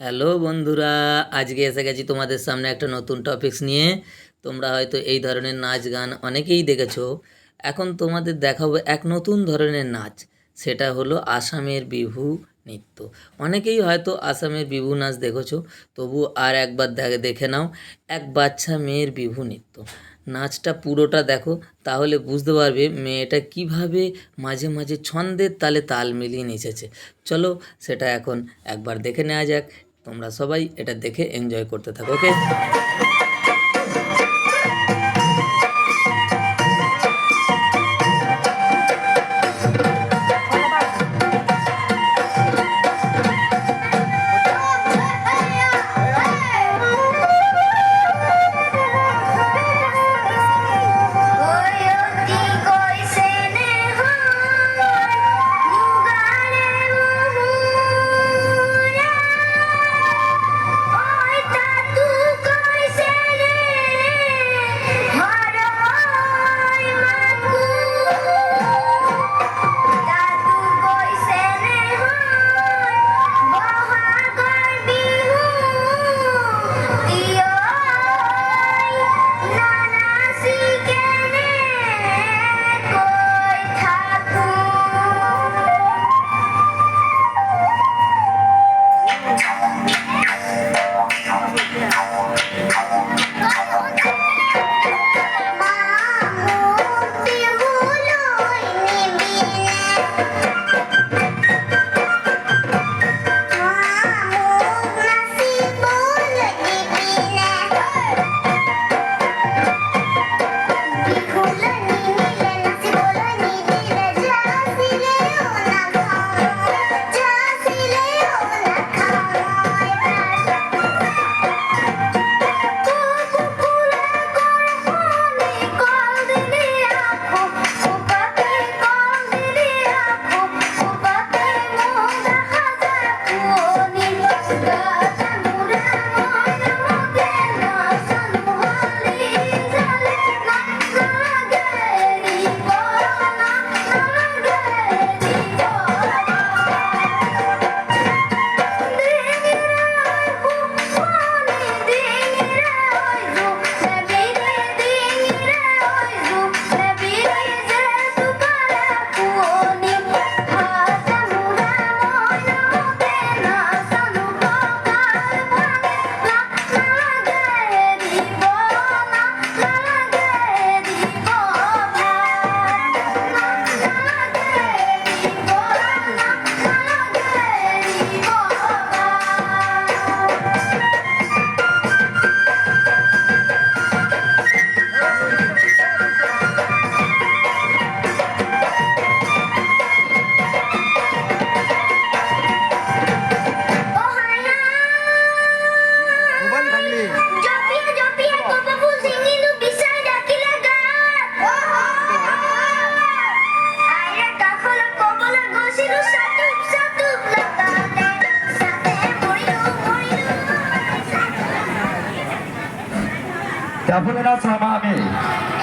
Hello বন্ধুরা, আজকে এসে গেছি তোমাদের সামনে একটা নতুন টপিকস নিয়ে। তোমরা হয়তো এই ধরনের নাচ গান অনেকেই দেখেছো। এখন তোমাদের দেখাবো এক নতুন ধরনের নাচ। সেটা হলো আসামের বিহু নৃত্য। অনেকেই হয়তো আসামের বিহু নাচ দেখেছো, তবু আর একবার দেখে নাও এক বাচ্চা মেয়ের বিহু নৃত্য। নাচটা পুরোটা দেখো, তাহলে বুঝতে পারবে মেয়েটা কিভাবে মাঝে মাঝে ছন্দের তালে তাল মিলিয়ে নেচেছে। চলো সেটা এখন একবার দেখে নেওয়া যাক। তোমরা সবাই এটা দেখে এনজয় করতে থাকো, ওকে। Kapulinan sama kami.